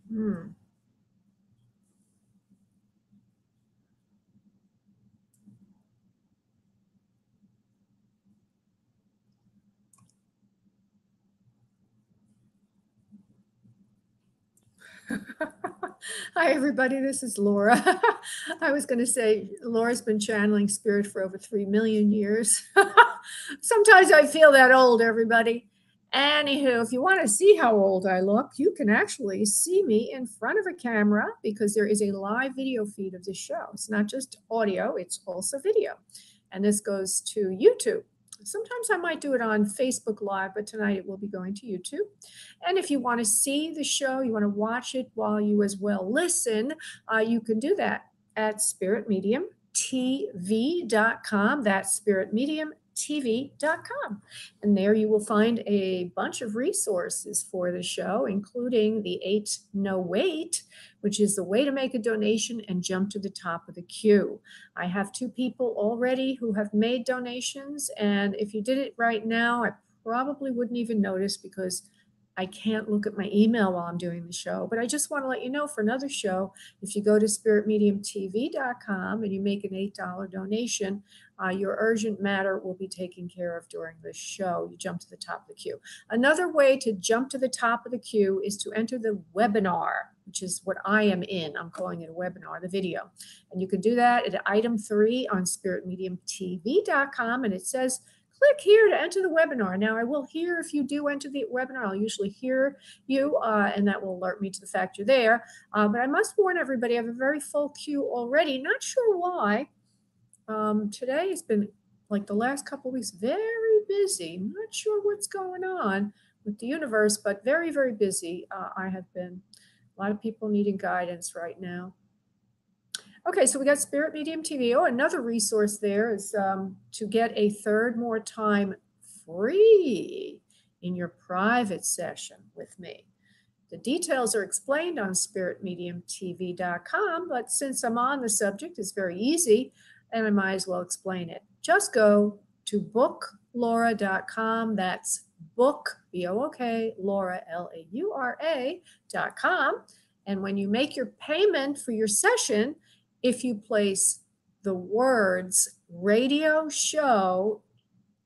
Hmm. Hi, everybody. This is Laura. I was going to say Laura's been channeling spirit for over 3 million years. Sometimes I feel that old, everybody. Anywho, if you want to see how old I look, you can actually see me in front of a camera because there is a live video feed of this show. It's not just audio, it's also video. And this goes to YouTube. Sometimes I might do it on Facebook Live, but tonight it will be going to YouTube. And if you want to see the show, you want to watch it while you as well listen, you can do that at spiritmediumtv.com. That's spiritmediumtv.com. And there you will find a bunch of resources for the show, including the 8 No Wait, which is the way to make a donation and jump to the top of the queue. I have 2 people already who have made donations. And if you did it right now, I probably wouldn't even notice because I can't look at my email while I'm doing the show, but I just want to let you know for another show, if you go to spiritmediumtv.com and you make an $8 donation, your urgent matter will be taken care of during the show. You jump to the top of the queue. Another way to jump to the top of the queue is to enter the webinar, which is what I am in. I'm calling it a webinar, the video. And you can do that at item 3 on spiritmediumtv.com, and it says click here to enter the webinar. Now, I will hear if you do enter the webinar. I'll usually hear you, and that will alert me to the fact you're there. But I must warn everybody, I have a very full queue already. Not sure why. Today has been, like the last couple of weeks, very busy. Not sure what's going on with the universe, but very, very busy. I have been. A lot of people needing guidance right now. Okay, so we got Spirit Medium TV. Oh, another resource there is to get a third more time free in your private session with me. The details are explained on spiritmediumtv.com, but since I'm on the subject, it's very easy, and I might as well explain it. Just go to booklaura.com. That's book, B-O-O-K, Laura, Laura.com. And when you make your payment for your session, if you place the words radio show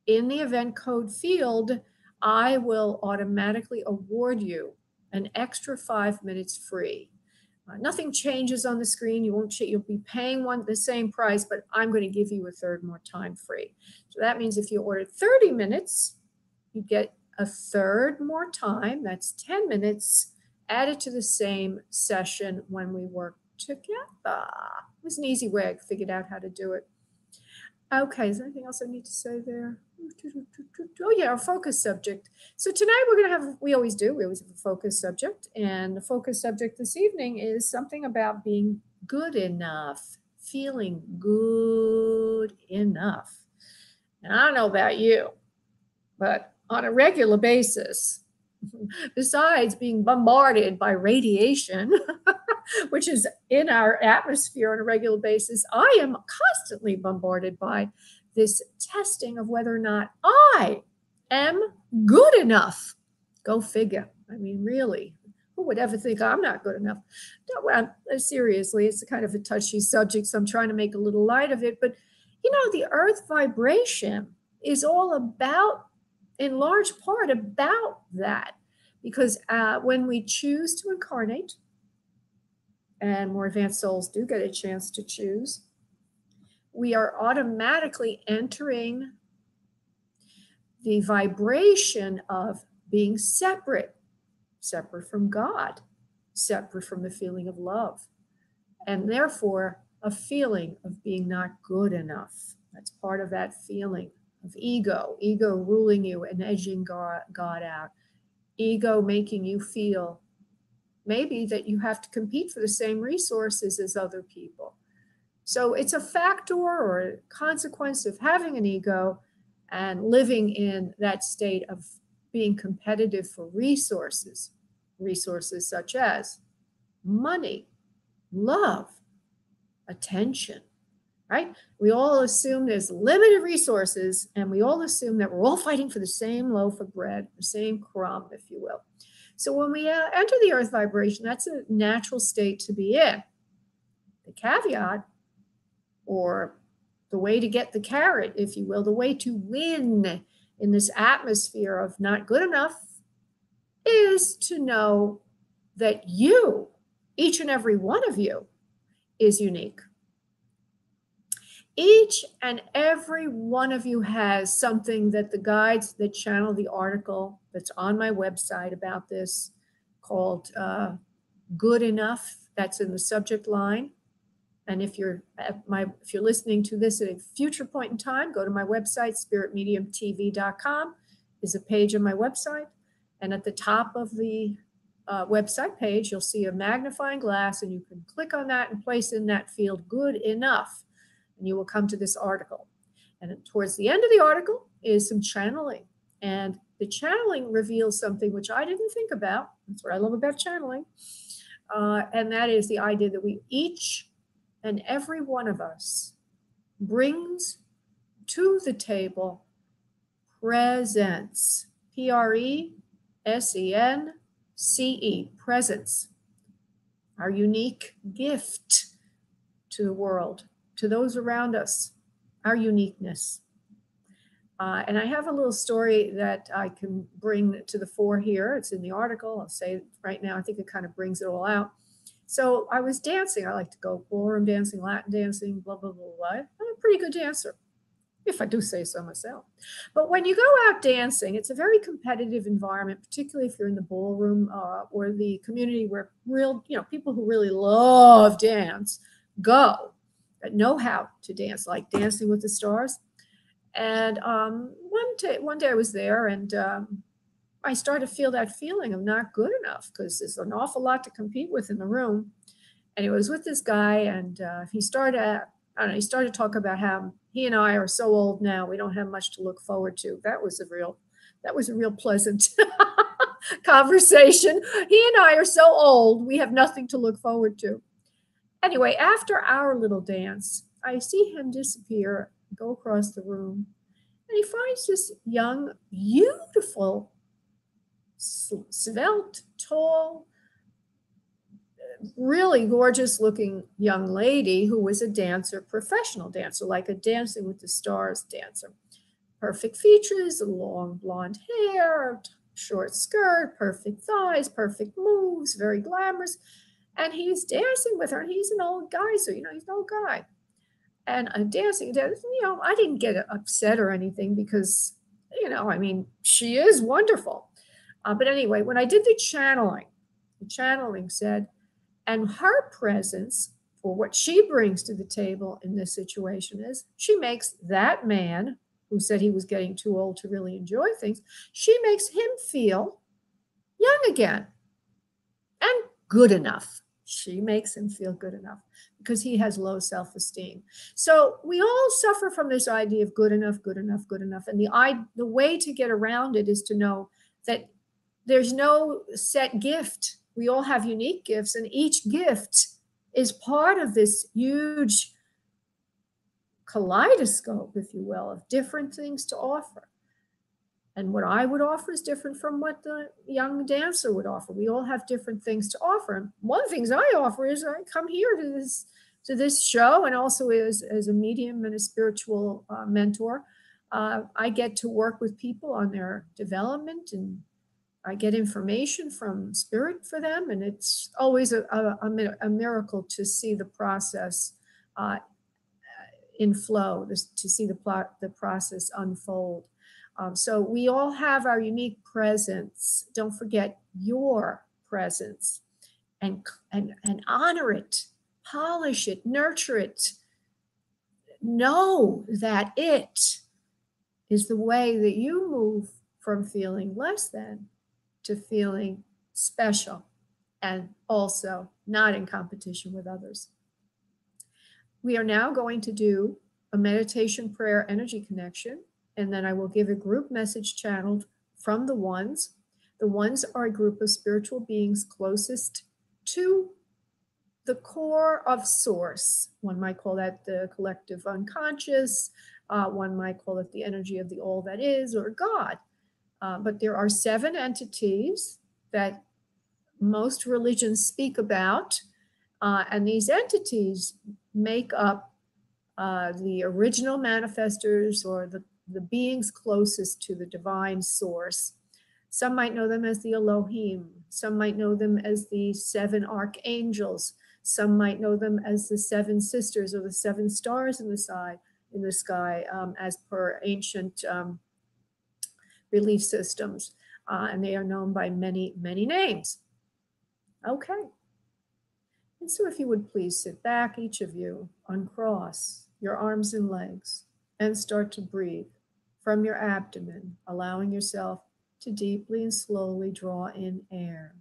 in the event code field, I will automatically award you an extra 5 minutes free. Nothing changes on the screen. You'll be paying the same price, but I'm going to give you a third more time free. So that means if you order 30 minutes, you get a third more time. That's 10 minutes added to the same session when we work together. It was an easy way. I figured out how to do it. Okay, is there anything else I need to say there? Oh yeah, our focus subject. So tonight we always have a focus subject, and the focus subject this evening is something about being good enough, feeling good enough. And I don't know about you, but on a regular basis, besides being bombarded by radiation, which is in our atmosphere on a regular basis, I am constantly bombarded by this testing of whether or not I am good enough. Go figure. I mean, really, who would ever think I'm not good enough? No, well, seriously, it's kind of a touchy subject, so I'm trying to make a little light of it. But, the earth vibration is all about, in large part, about that. Because when we choose to incarnate, and more advanced souls do get a chance to choose, we are automatically entering the vibration of being separate from God, separate from the feeling of love, and therefore a feeling of being not good enough. That's part of that feeling of ego ruling you and edging God out, ego making you feel maybe that you have to compete for the same resources as other people. So it's a factor or a consequence of having an ego and living in that state of being competitive for resources such as money, love, attention, right? We all assume there's limited resources, and we all assume that we're all fighting for the same loaf of bread, the same crumb, if you will. So when we enter the earth vibration, that's a natural state to be in. The caveat, or the way to get the carrot, if you will, the way to win in this atmosphere of not good enough, is to know that you, each and every one of you, is unique. Each and every one of you has something that the guides that channel the article that's on my website about this, called Good Enough, that's in the subject line. And if you're listening to this at a future point in time, go to my website, spiritmediumtv.com is a page on my website. And at the top of the website page, you'll see a magnifying glass, and you can click on that and place in that field Good Enough, and you will come to this article. And towards the end of the article is some channeling. And the channeling reveals something which I didn't think about. That's what I love about channeling. And that is the idea that we each and every one of us brings to the table presence. Presence, presence. Our unique gift to the world, to those around us, our uniqueness. And I have a little story that I can bring to the fore here. It's in the article. I'll say it right now. I think it kind of brings it all out. So I was dancing. I like to go ballroom dancing, Latin dancing, blah, blah, blah, blah. I'm a pretty good dancer, if I do say so myself. But when you go out dancing, it's a very competitive environment, particularly if you're in the ballroom or the community where people who really love dance go, that know how to dance, like Dancing with the Stars. And one day I was there, and I started to feel that feeling of not good enough, because there's an awful lot to compete with in the room. And it was with this guy, and he started to talk about how he and I are so old now, we don't have much to look forward to. That was a real pleasant conversation. He and I are so old, we have nothing to look forward to. Anyway, after our little dance, I see him disappear, go across the room, and he finds this young, beautiful, svelte, tall, really gorgeous looking young lady who was a dancer, professional dancer, like a Dancing with the Stars dancer. Perfect features, long blonde hair, short skirt, perfect thighs, perfect moves, very glamorous. And he's dancing with her, and he's an old guy, so he's an old guy. And I'm dancing, I didn't get upset or anything, because she is wonderful. But anyway, when I did the channeling said, and her presence, for what she brings to the table in this situation, is she makes that man who said he was getting too old to really enjoy things, she makes him feel young again and good enough. She makes him feel good enough because he has low self-esteem. So we all suffer from this idea of good enough, good enough, good enough. And the way to get around it is to know that there's no set gift. We all have unique gifts, and each gift is part of this huge kaleidoscope, if you will, of different things to offer. And what I would offer is different from what the young dancer would offer. We all have different things to offer. And one of the things I offer is I come here to this show, and also as a medium and a spiritual mentor. I get to work with people on their development, and I get information from spirit for them. And it's always a miracle to see the process in flow, to see the process unfold. So we all have our unique presence. Don't forget your presence, and honor it, polish it, nurture it. Know that it is the way that you move from feeling less than to feeling special, and also not in competition with others. We are now going to do a meditation prayer energy connection. And then I will give a group message channeled from the ones. The ones are a group of spiritual beings closest to the core of source. One might call that the collective unconscious. One might call it the energy of the all that is, or God. But there are 7 entities that most religions speak about. And these entities make up the original manifestors, or the beings closest to the divine source. Some might know them as the Elohim. Some might know them as the 7 archangels. Some might know them as the 7 sisters, or the 7 stars in the sky, as per ancient belief systems. And they are known by many, many names. Okay. And so if you would please sit back, each of you, uncross your arms and legs, and start to breathe from your abdomen, allowing yourself to deeply and slowly draw in air.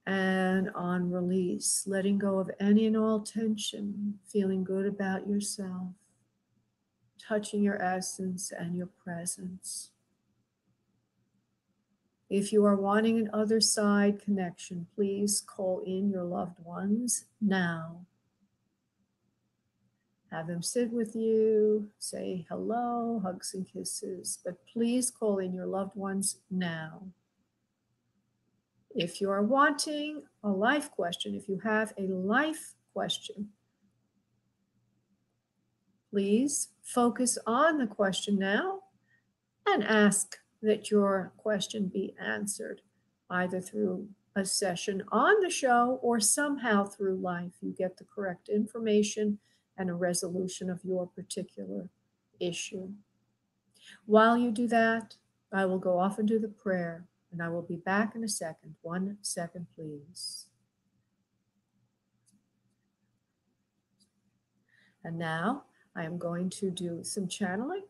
And on release, letting go of any and all tension, feeling good about yourself, touching your essence and your presence. If you are wanting an Otherside connection, please call in your loved ones now. Have them sit with you, say hello, hugs and kisses, but please call in your loved ones now. If you are wanting a life question, if you have a life question, please focus on the question now and ask that your question be answered, either through a session on the show or somehow through life. You get the correct information and a resolution of your particular issue. While you do that, I will go off and do the prayer, and I will be back in a second. 1 second, please. And now I am going to do some channeling.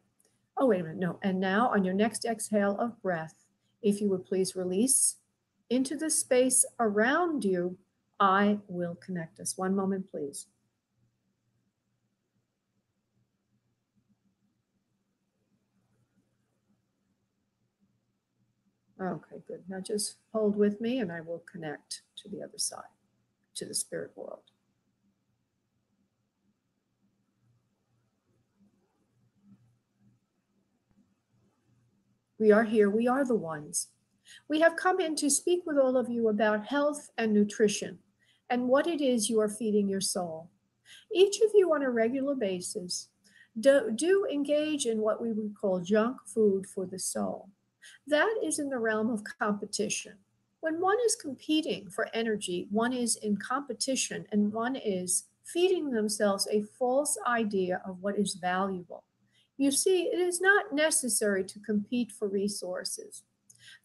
Oh, wait a minute, no. And now on your next exhale of breath, if you would please release into the space around you, I will connect us. 1 moment, please. Okay, good. Now just hold with me and I will connect to the other side, to the spirit world. We are here. We are the ones. We have come in to speak with all of you about health and nutrition and what it is you are feeding your soul. Each of you on a regular basis do engage in what we would call junk food for the soul. That is in the realm of competition. When one is competing for energy, one is in competition and one is feeding themselves a false idea of what is valuable. You see, it is not necessary to compete for resources.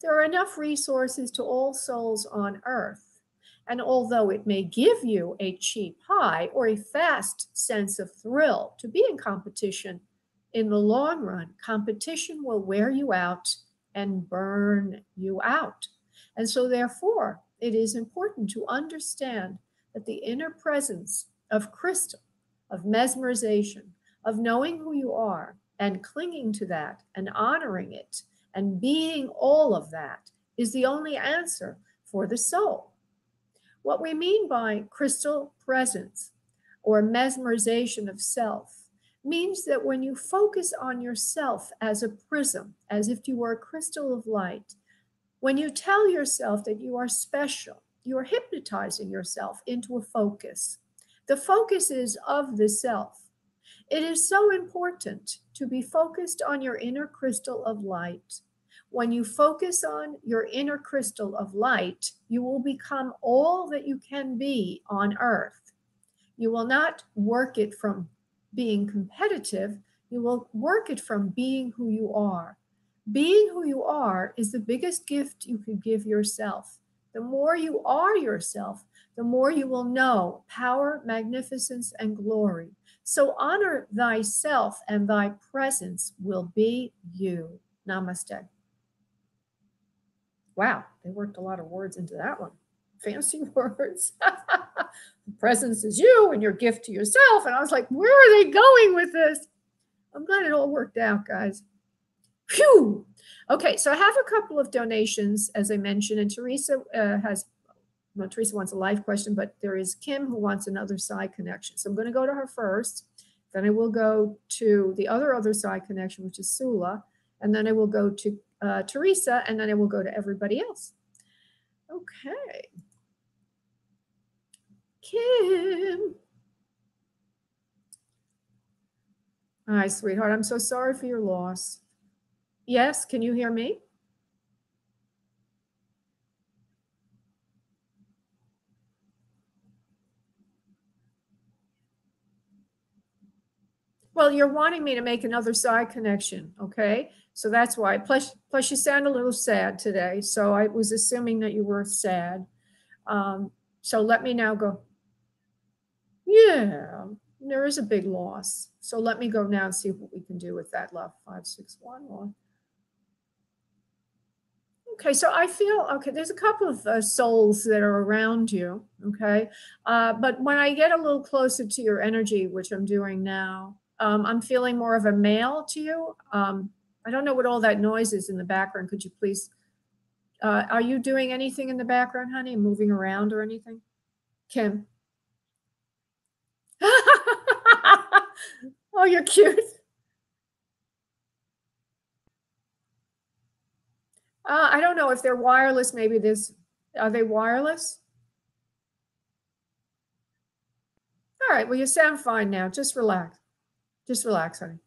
There are enough resources to all souls on earth. And although it may give you a cheap high or a fast sense of thrill to be in competition, in the long run, competition will wear you out and burn you out. And so therefore, it is important to understand that the inner presence of crystal, of mesmerization, of knowing who you are and clinging to that and honoring it and being all of that is the only answer for the soul. What we mean by crystal presence or mesmerization of self means that when you focus on yourself as a prism, as if you were a crystal of light, when you tell yourself that you are special, you are hypnotizing yourself into a focus. The focus is of the self. It is so important to be focused on your inner crystal of light. When you focus on your inner crystal of light, you will become all that you can be on earth. You will not work it from being competitive. You will work it from being who you are. Being who you are is the biggest gift you could give yourself. The more you are yourself, the more you will know power, magnificence, and glory. So honor thyself, and thy presence will be you. Namaste. Wow, they worked a lot of words into that one. Fancy words. The presence is you and your gift to yourself. And I was like, where are they going with this? I'm glad it all worked out, guys. Phew. Okay, so I have a couple of donations, as I mentioned, and Teresa Teresa wants a live question, but there is Kim who wants an Otherside connection. So I'm going to go to her first. Then I will go to the other Otherside connection, which is Sula. And then I will go to Teresa, and then I will go to everybody else. Okay. Kim. Hi, sweetheart. I'm so sorry for your loss. Yes, can you hear me? Well, you're wanting me to make another side connection, okay? So that's why. Plus you sound a little sad today. So I was assuming that you were sad. So let me now go. Yeah, there is a big loss. So let me go now and see what we can do with that, love. 561. Okay, so I feel okay. There's a couple of souls that are around you. Okay, but when I get a little closer to your energy, which I'm doing now, I'm feeling more of a male to you. I don't know what all that noise is in the background. Could you please? Are you doing anything in the background, honey? Moving around or anything? Kim. Oh, you're cute. I don't know if they're wireless. Maybe this. Are they wireless? All right. Well, you sound fine now. Just relax. Just relax, honey.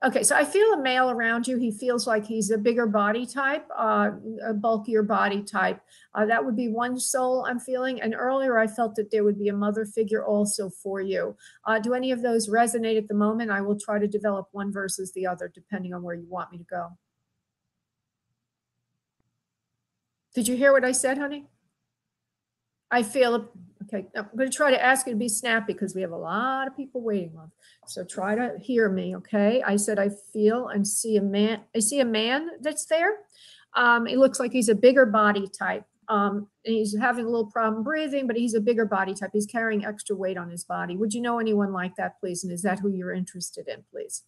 Okay, so I feel a male around you. He feels like he's a bigger body type, a bulkier body type. That would be one soul I'm feeling. And earlier I felt that there would be a mother figure also for you. Do any of those resonate at the moment? I will try to develop one versus the other, depending on where you want me to go. Did you hear what I said, honey? I feel okay. I'm going to try to ask you to be snappy because we have a lot of people waiting on. So try to hear me, okay? I said I feel and see a man. I see a man that's there. It looks like he's a bigger body type. He's having a little problem breathing, but he's a bigger body type. He's carrying extra weight on his body. Would you know anyone like that, please? And is that who you're interested in, please?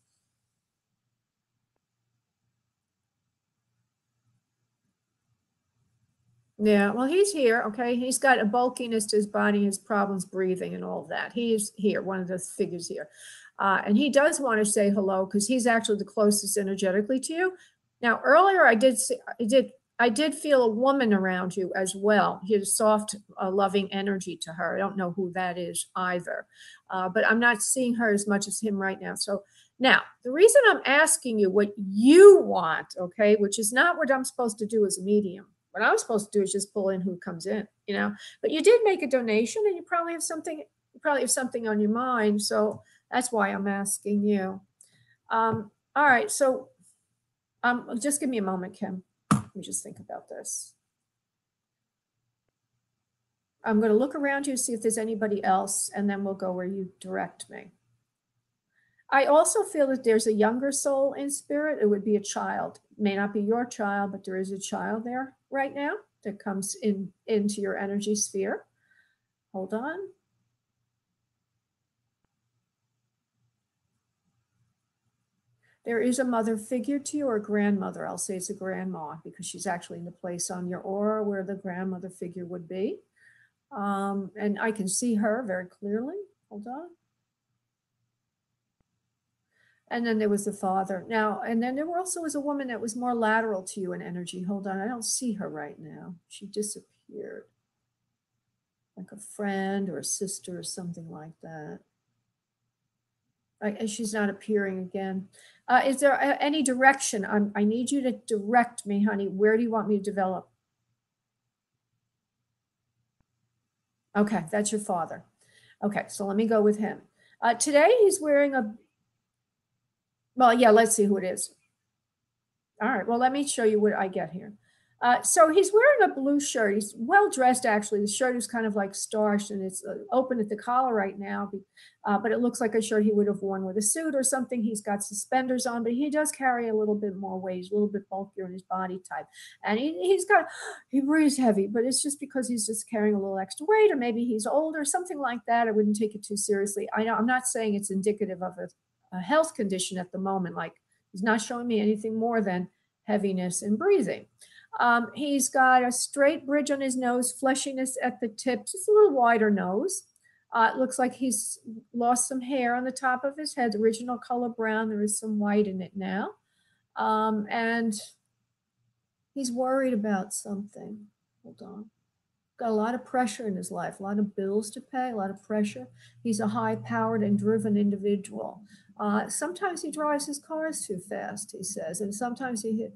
Yeah, well, he's here. Okay, he's got a bulkiness to his body, his problems breathing, and all of that. He's here, one of the figures here, and he does want to say hello because he's actually the closest energetically to you. Now, earlier I did feel a woman around you as well. He has soft, loving energy to her. I don't know who that is either, but I'm not seeing her as much as him right now. So now, the reason I'm asking you what you want, okay, which is not what I'm supposed to do as a medium. What I was supposed to do is just pull in who comes in, you know. But you did make a donation, and you probably have something. You probably have something on your mind, so that's why I'm asking you. All right, so just give me a moment, Kim. Let me just think about this. I'm going to look around you, see if there's anybody else, and then we'll go where you direct me. I also feel that there's a younger soul in spirit. It would be a child. It may not be your child, but there is a child there right now that comes into your energy sphere. Hold on. There is a mother figure to you or a grandmother. I'll say it's a grandma because she's actually in the place on your aura where the grandmother figure would be. And I can see her very clearly. Hold on. And then there was the father. Now, and then there also was a woman that was more lateral to you in energy. Hold on, I don't see her right now. She disappeared. Like a friend or a sister or something like that. And she's not appearing again. Is there any direction? I need you to direct me, honey. Where do you want me to develop? Okay, that's your father. Okay, so let me go with him. Today he's wearing a, well, yeah, let's see who it is. All right, well, let me show you what I get here. So he's wearing a blue shirt. He's well dressed, actually. The shirt is kind of like starched and it's open at the collar right now, but it looks like a shirt he would have worn with a suit or something. He's got suspenders on, but he does carry a little bit more weight. He's a little bit bulkier in his body type. And he breathes heavy, but it's just because he's just carrying a little extra weight, or maybe he's older, something like that. I wouldn't take it too seriously. I'm not saying it's indicative of a health condition at the moment. Like he's not showing me anything more than heaviness and breathing. He's got a straight bridge on his nose, fleshiness at the tip, just a little wider nose. It looks like he's lost some hair on the top of his head, original color brown. There is some white in it now. And He's worried about something. Hold on. Got a lot of pressure in his life, a lot of bills to pay, a lot of pressure. He's a high-powered and driven individual. Sometimes he drives his cars too fast, he says, and sometimes he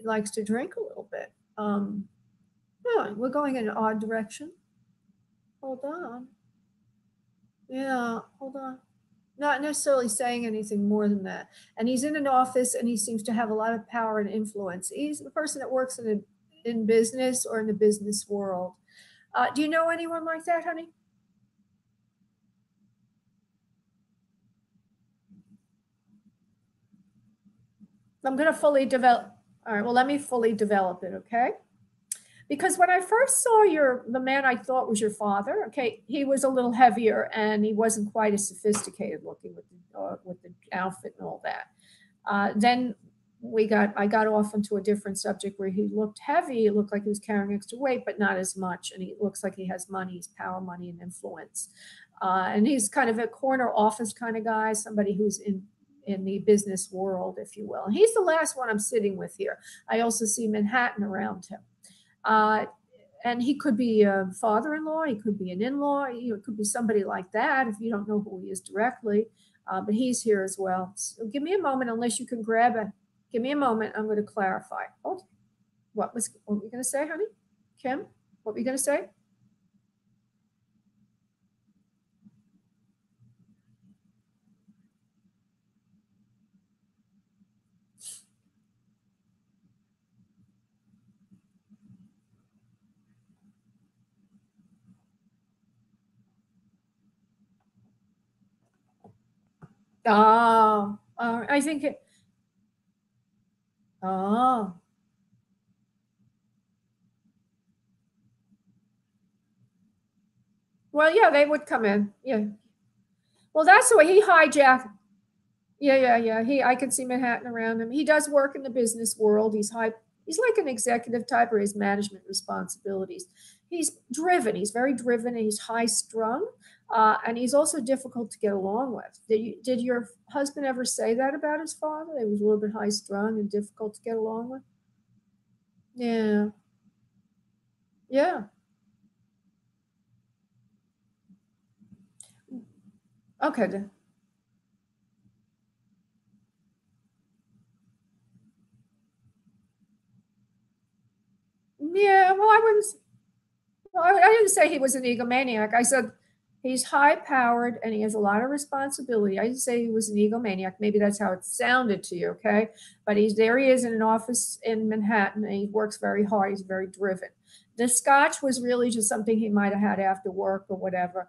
likes to drink a little bit. Yeah, we're going in an odd direction. Hold on. Yeah, hold on. Not necessarily saying anything more than that. And he's in an office and he seems to have a lot of power and influence. He's the person that works in business or in the business world. Do you know anyone like that, honey? I'm going to fully develop. All right, well, let me fully develop it, okay? Because when I first saw the man I thought was your father, okay, he was a little heavier and he wasn't quite as sophisticated looking with the outfit and all that. Then I got off into a different subject where he looked heavy. It looked like he was carrying extra weight, but not as much. And he looks like he has money, he's power, money, and influence. And he's kind of a corner office kind of guy, somebody who's in the business world, if you will. And he's the last one I'm sitting with here. I also see Manhattan around him. Uh, and he could be a father-in-law, he could be an in-law, it could be somebody like that if you don't know who he is directly. But he's here as well. So give me a moment, unless you can grab it. Give me a moment. I'm going to clarify. Hold. What were we going to say, honey? Kim, what were you going to say? Oh, I think it. Oh, well, yeah, they would come in. Yeah. Well, that's the way he hijacked. Yeah. I can see Manhattan around him. He does work in the business world. He's like an executive type, or his management responsibilities. He's driven. He's very driven and he's high strung. And he's also difficult to get along with. Did your husband ever say that about his father? He was a little bit high strung and difficult to get along with? Yeah. Yeah. Okay. Yeah. Well, I wouldn't. Well, I didn't say he was an egomaniac. I said he's high powered and he has a lot of responsibility. I didn't say he was an egomaniac. Maybe that's how it sounded to you, okay? But he is in an office in Manhattan and he works very hard. He's very driven. The scotch was really just something he might have had after work or whatever.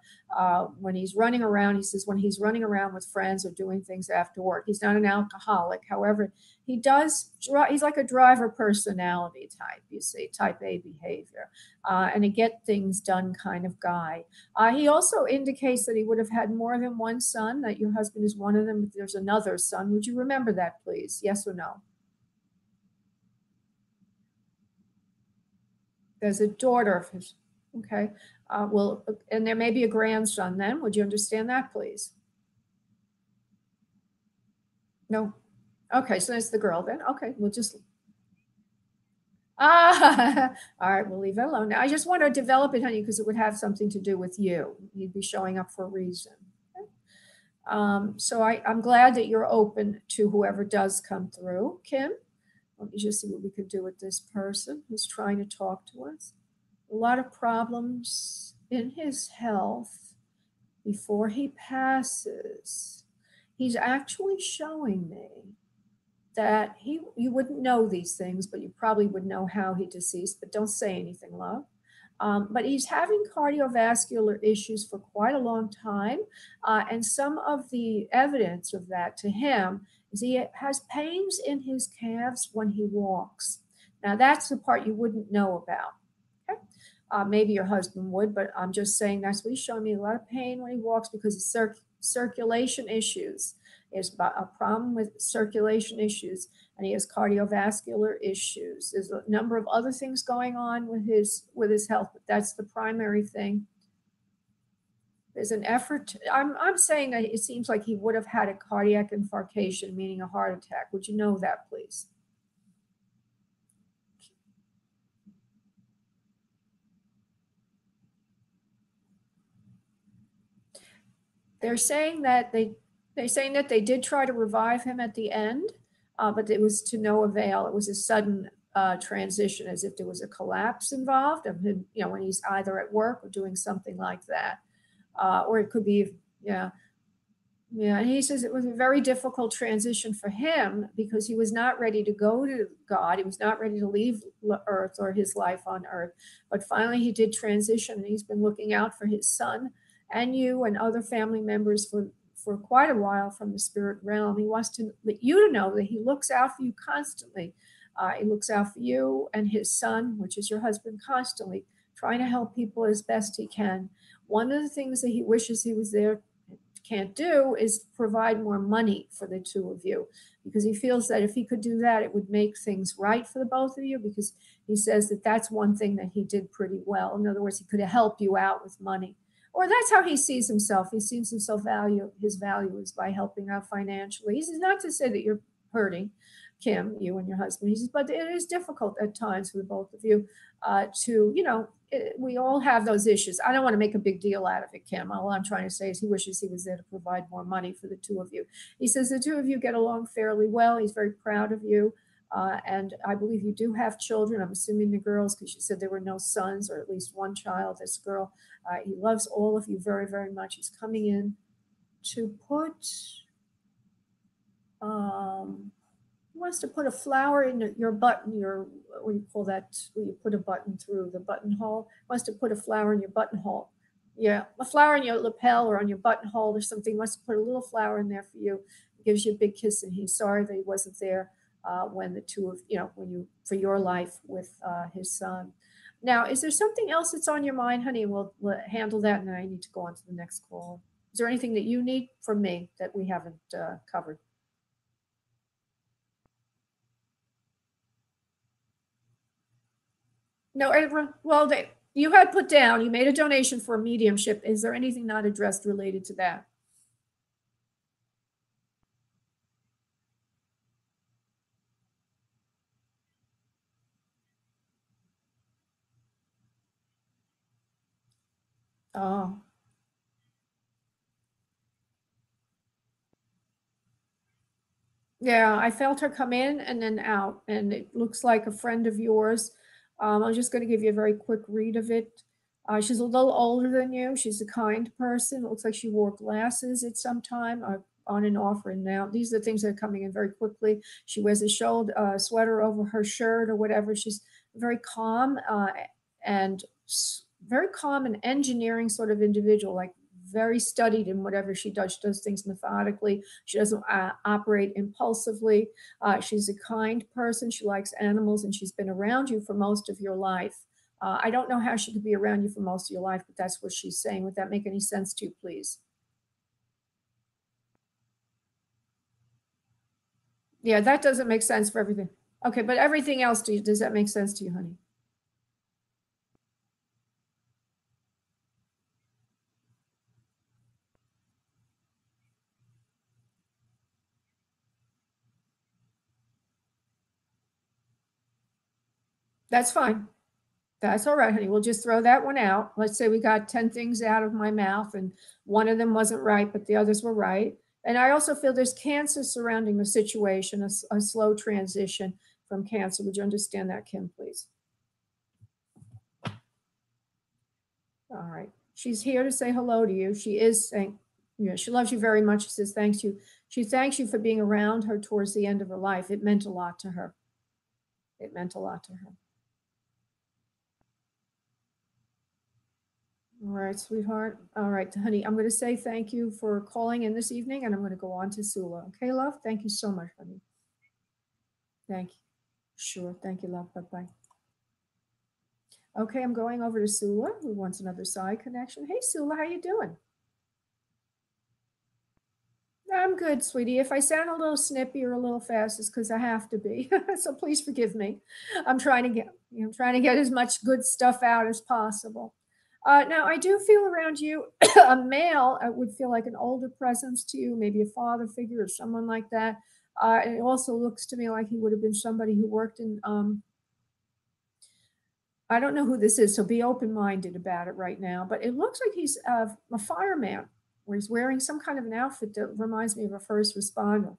When he's running around, he says when he's running around with friends or doing things after work, he's not an alcoholic. However, he's like a driver personality type, you see, type A behavior, and a get things done kind of guy. He also indicates that he would have had more than one son, that your husband is one of them. If there's another son, would you remember that, please? Yes or no? There's a daughter of his. Okay. Well, and there may be a grandson then. Would you understand that, please? No. Okay, so that's the girl then. Okay, we'll just. All right, we'll leave it alone. Now, I just want to develop it, honey, because it would have something to do with you. You'd be showing up for a reason. Okay? So I'm glad that you're open to whoever does come through. Kim, let me just see what we could do with this person who's trying to talk to us. A lot of problems in his health before he passes. He's actually showing me that you wouldn't know these things, but you probably would know how he deceased, but don't say anything, love. But he's having cardiovascular issues for quite a long time. And some of the evidence of that to him is he has pains in his calves when he walks. Now, that's the part you wouldn't know about. Okay? Maybe your husband would, but I'm just saying that's what he's showing me, a lot of pain when he walks because of circulation issues. There's a problem with circulation issues, and he has cardiovascular issues. There's a number of other things going on with his health, but that's the primary thing. There's an effort. I'm saying that it seems like he would have had a cardiac infarction, meaning a heart attack. Would you know that, please? They're saying that they're saying that they did try to revive him at the end, but it was to no avail. It was a sudden transition, as if there was a collapse involved of him, when he's either at work or doing something like that, or it could be, yeah. Yeah, and he says it was a very difficult transition for him because he was not ready to go to God. He was not ready to leave Earth or his life on Earth. But finally, he did transition, and he's been looking out for his son and you and other family members for quite a while from the spirit realm. He wants to let you to know that he looks out for you constantly. He looks out for you and his son, which is your husband, constantly, trying to help people as best he can. One of the things that he wishes he was there can't do is provide more money for the two of you, because he feels that if he could do that, it would make things right for the both of you, because he says that that's one thing that he did pretty well. In other words, he could help you out with money, or that's how he sees himself. He sees himself his value is by helping out financially. He says not to say that you're hurting Kim, you and your husband. He says, but it is difficult at times for the both of you to, we all have those issues. I don't want to make a big deal out of it, Kim. All I'm trying to say is he wishes he was there to provide more money for the two of you. He says the two of you get along fairly well. He's very proud of you. And I believe you do have children. I'm assuming the girls, because you said there were no sons, or at least one child, this girl. He loves all of you very, very much. He's coming in to put he wants to put a flower in your button, what do you call that, where you put a button through the buttonhole. He wants to put a flower in your buttonhole. Yeah, a flower in your lapel or on your buttonhole or something. He wants to put a little flower in there for you. He gives you a big kiss, and he's sorry that he wasn't there when the two of, for your life with his son. Now, is there something else that's on your mind, honey? We'll handle that, and then I need to go on to the next call. Is there anything that you need from me that we haven't covered? No, everyone, well, you had put down, you made a donation for a mediumship. Is there anything not addressed related to that? Oh, yeah, I felt her come in and then out, and it looks like a friend of yours. I'm just going to give you a very quick read of it. She's a little older than you. She's a kind person. It looks like she wore glasses at some time, on and off, and now. These are the things that are coming in very quickly. She wears a shoulder sweater over her shirt or whatever. She's very calm and very calm and engineering sort of individual, like very studied in whatever she does. She does things methodically. She doesn't operate impulsively. She's a kind person. She likes animals, and she's been around you for most of your life. I don't know how she could be around you for most of your life, but that's what she's saying. Would that make any sense to you, please? Yeah, that doesn't make sense for everything. Okay, but everything else, does that make sense to you, honey? That's fine. That's all right, honey. We'll just throw that one out. Let's say we got 10 things out of my mouth and one of them wasn't right, but the others were right. And I also feel there's cancer surrounding the situation, a slow transition from cancer. Would you understand that, Kim, please? All right. She's here to say hello to you. She is saying, yeah, she loves you very much. She says, thanks you. She thanks you for being around her towards the end of her life. It meant a lot to her. It meant a lot to her. All right, sweetheart. All right, honey, I'm going to say thank you for calling in this evening, and I'm going to go on to Sula. Okay, love? Thank you so much, honey. Thank you. Sure. Thank you, love. Bye-bye. Okay, I'm going over to Sula, who wants another side connection. Hey, Sula, how you doing? I'm good, sweetie. If I sound a little snippy or a little fast, it's because I have to be. So please forgive me. I'm trying to get as much good stuff out as possible. Now, I do feel around you a male. I would feel like an older presence to you, maybe a father figure or someone like that. And it also looks to me like he would have been somebody who worked in. I don't know who this is, so be open minded about it right now. But it looks like he's a fireman. where he's wearing some kind of an outfit that reminds me of a first responder.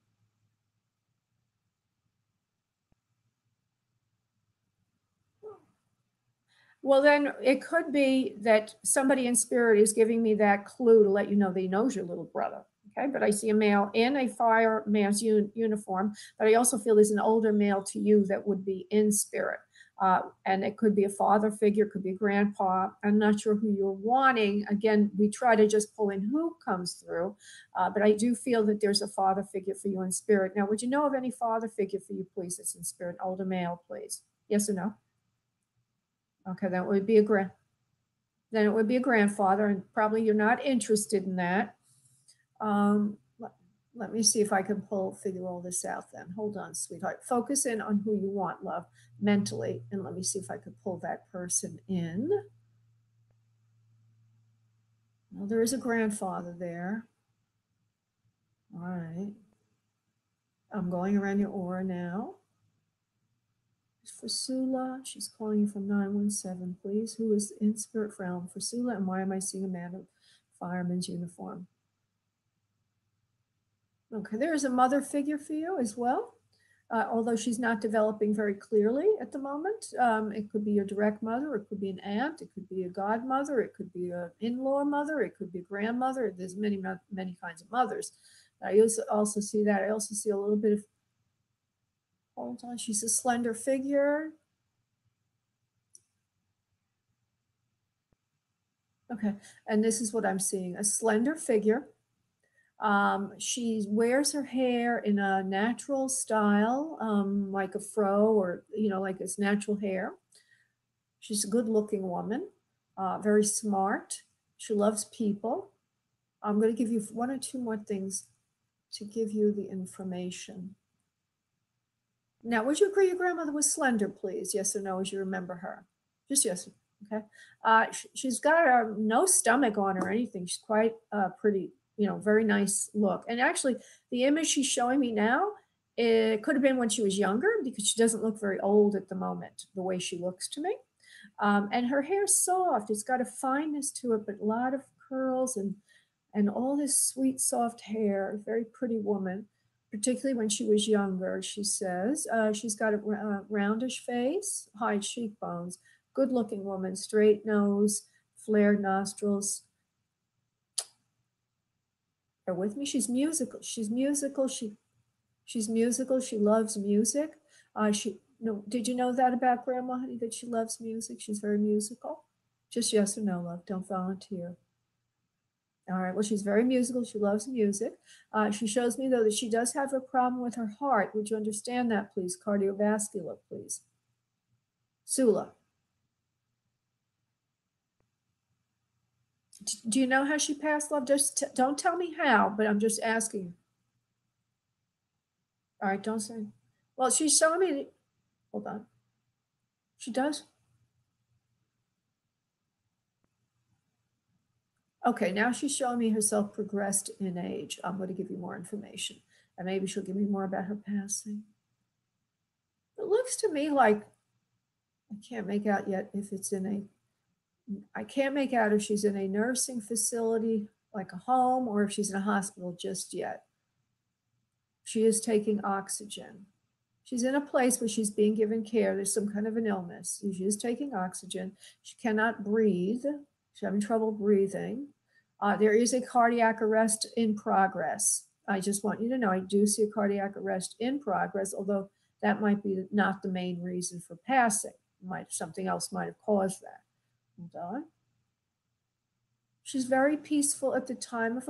Well, then it could be that somebody in spirit is giving me that clue to let you know that he knows your little brother. Okay, but I see a male in a fireman's uniform, but I also feel there's an older male to you that would be in spirit. And it could be a father figure, could be a grandpa. I'm not sure who you're wanting. Again, we try to just pull in who comes through, but I do feel that there's a father figure for you in spirit. Now, would you know of any father figure for you, please, that's in spirit? Older male, please. Yes or no? Okay, that would be a then it would be a grandfather, and probably you're not interested in that. Let me see if I can figure all this out then. Hold on, sweetheart. Focus in on who you want, love, mentally, and let me see if I could pull that person in. Well, there is a grandfather there. All right. I'm going around your aura now. For Sula, she's calling you from 917, please. Who is in spirit realm for Sula, and why am I seeing a man in fireman's uniform? Okay, there is a mother figure for you as well, although she's not developing very clearly at the moment. It could be your direct mother, it could be an aunt, it could be a godmother, it could be an in-law mother, it could be a grandmother. There's many kinds of mothers. I also see that. I also see a little bit of, hold on, she's a slender figure. Okay, and this is what I'm seeing, a slender figure. She wears her hair in a natural style, like a fro, or, like it's natural hair. She's a good looking woman, very smart. She loves people. I'm going to give you one or two more things to give you the information. Now, would you agree your grandmother was slender, please? Yes or no, as you remember her? Just yes. Okay. She's got no stomach on her or anything. She's quite pretty, very nice look. And actually, the image she's showing me now, it could have been when she was younger, because she doesn't look very old at the moment, the way she looks to me. And her hair's soft. It's got a fineness to it, but a lot of curls and all this sweet, soft hair. Very pretty woman, particularly when she was younger, she says. She's got a roundish face, high cheekbones, good looking woman, straight nose, flared nostrils. Bear with me. She's musical. She's musical. She's musical. She loves music. Did you know that about Grandma, honey, that she loves music? She's very musical. Just yes or no, love. Don't volunteer. All right. Well, she's very musical. She loves music. She shows me, though, that she does have a problem with her heart. Would you understand that, please? Cardiovascular, please. Sula. Do you know how she passed, love? Just don't tell me how, but I'm just asking. All right. Don't say. Well, she's showing me. Hold on. She does. Okay, now she's showing me herself progressed in age. I'm going to give you more information, and maybe she'll give me more about her passing. It looks to me like, I can't make out yet if it's I can't make out if she's in a nursing facility, like a home, or if she's in a hospital just yet. She is taking oxygen. She's in a place where she's being given care. There's some kind of an illness. She is taking oxygen. She cannot breathe. She's having trouble breathing. There is a cardiac arrest in progress. I just want you to know I do see a cardiac arrest in progress, although that might be not the main reason for passing. Something else might have caused that. Hold on. She's very peaceful at the time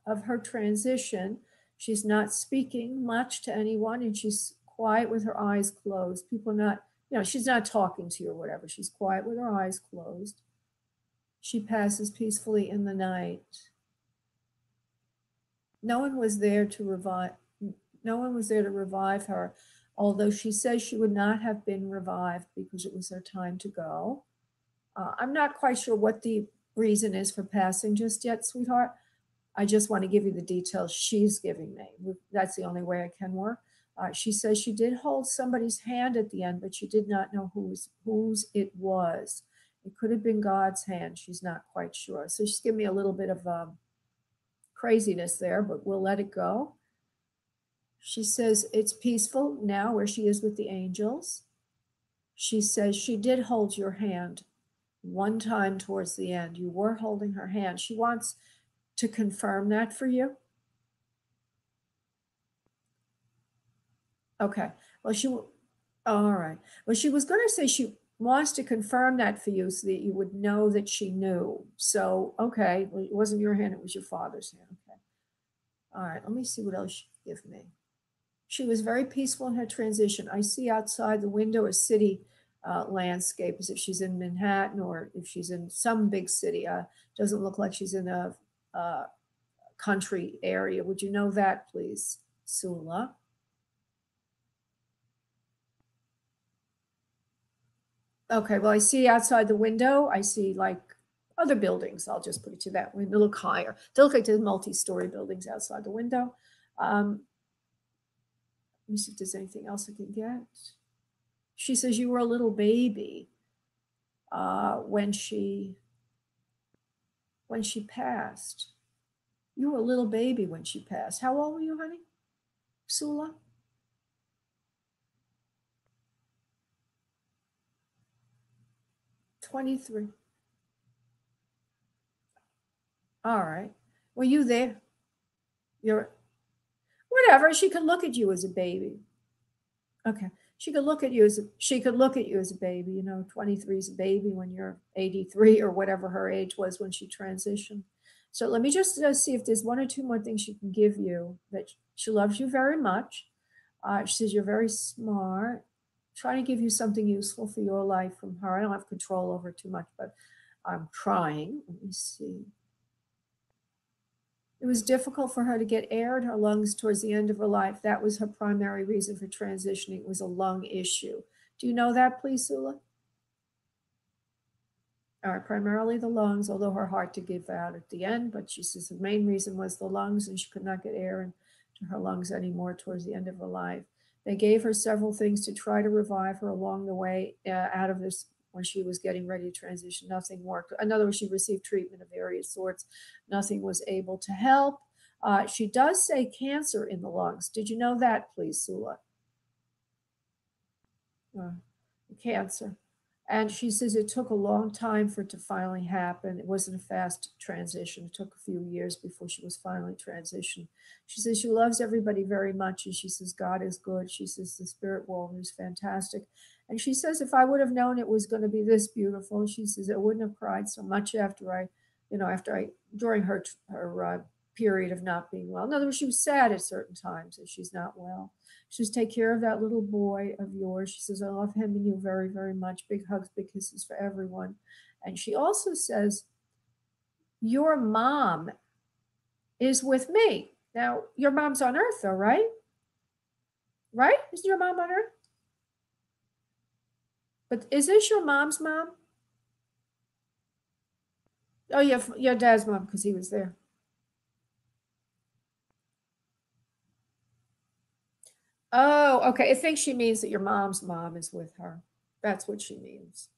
of her transition. She's not speaking much to anyone, and she's quiet with her eyes closed. People are not, she's not talking to you or whatever. She's quiet with her eyes closed. She passes peacefully in the night. No one was there to revive her, although she says she would not have been revived because it was her time to go. I'm not quite sure what the reason is for passing just yet, sweetheart. I just want to give you the details she's giving me. That's the only way I can work. She says she did hold somebody's hand at the end, but she did not know whose it was. It could have been God's hand. She's not quite sure. So she's giving me a little bit of craziness there, but we'll let it go. She says it's peaceful now where she is with the angels. She says she did hold your hand one time towards the end. You were holding her hand. She wants to confirm that for you. Okay. Well, all right. Well, she was going to say she wants to confirm that for you so that you would know that she knew. So, okay. Well, it wasn't your hand, it was your father's hand. Okay. All right. Let me see what else she gave me. She was very peaceful in her transition. I see outside the window a city landscape, as if she's in Manhattan or if she's in some big city. Doesn't look like she's in a country area. Would you know that, please, Sula? Okay, well, I see outside the window, I see like other buildings. I'll just put it to that way. They look higher. They look like there's multi-story buildings outside the window. Let me see if there's anything else I can get. She says you were a little baby when she passed. You were a little baby when she passed. How old were you, honey? Sula? 23. All right. Were you there? You're whatever. She could look at you as a baby. Okay. She could look at you as a baby. You know, 23 is a baby when you're 83 or whatever her age was when she transitioned. So let me just see if there's one or two more things she can give you. That she loves you very much. She says you're very smart. Trying to give you something useful for your life from her. I don't have control over too much, but I'm trying. Let me see. It was difficult for her to get air in her lungs towards the end of her life. That was her primary reason for transitioning. It was a lung issue. Do you know that, please, Sula? All right, primarily the lungs, although her heart did give out at the end, but she says the main reason was the lungs, and she could not get air into her lungs anymore towards the end of her life. They gave her several things to try to revive her along the way out of this when she was getting ready to transition. Nothing worked. In other words, she received treatment of various sorts. Nothing was able to help. She does say cancer in the lungs. Did you know that, please, Sula? Cancer. And she says it took a long time for it to finally happen. It wasn't a fast transition. It took a few years before she was finally transitioned. She says she loves everybody very much. And she says God is good. She says the spirit world is fantastic. And she says if I would have known it was going to be this beautiful, she says I wouldn't have cried so much during her period of not being well. In other words, she was sad at certain times that she's not well. She says, take care of that little boy of yours. She says, I love him and you very, very much. Big hugs, big kisses for everyone. And she also says, your mom is with me. Now, your mom's on Earth, though, right? Right? Isn't your mom on Earth? But is this your mom's mom? Oh, yeah, your dad's mom, because he was there. Oh, okay. I think she means that your mom's mom is with her. That's what she means.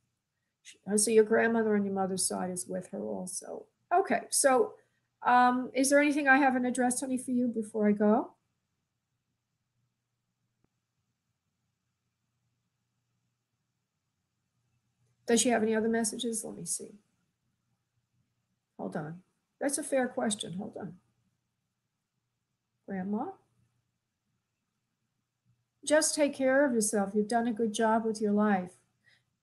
So your grandmother on your mother's side is with her also. Okay, so is there anything I haven't addressed, honey, for you before I go? Does she have any other messages? Let me see. Hold on. That's a fair question. Hold on. Grandma? Just take care of yourself. You've done a good job with your life.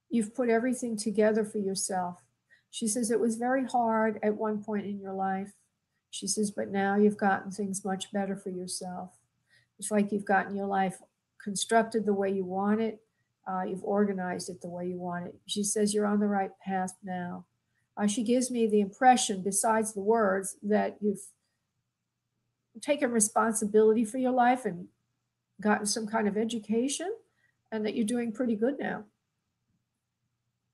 You've put everything together for yourself. She says it was very hard at one point in your life. She says, but now you've gotten things much better for yourself. It's like you've gotten your life constructed the way you want it. You've organized it the way you want it. She says you're on the right path now. She gives me the impression, besides the words, that you've taken responsibility for your life and gotten some kind of education and that you're doing pretty good now.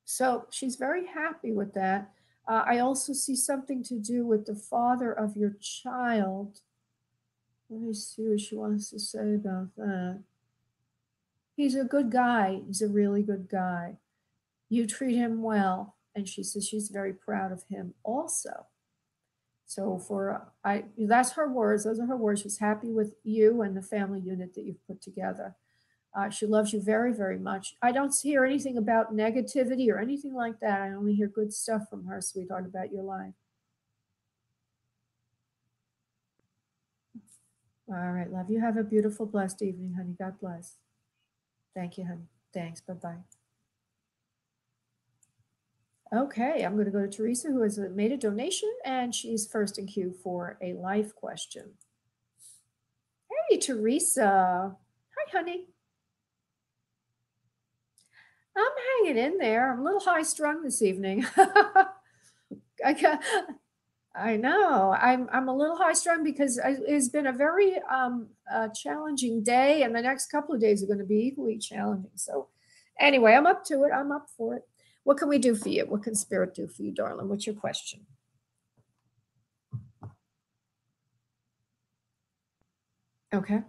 So she's very happy with that. I also see something to do with the father of your child. Let me see what she wants to say about that. He's a good guy. He's a really good guy. You treat him well. And she says she's very proud of him also. So that's her words. Those are her words. She's happy with you and the family unit that you've put together. She loves you very, very much. I don't hear anything about negativity or anything like that. I only hear good stuff from her, sweetheart, about your life. All right, love. You have a beautiful, blessed evening, honey. God bless. Thank you, honey. Thanks. Bye-bye. Okay, I'm going to go to Teresa, who has made a donation, and she's first in queue for a life question. Hey, Teresa. Hi, honey. I'm hanging in there. I'm a little high strung this evening. I know. I'm a little high strung because it's been a very challenging day, and the next couple of days are going to be equally challenging. So, anyway, I'm up to it. I'm up for it. What can we do for you? What can Spirit do for you, darling? What's your question? Okay.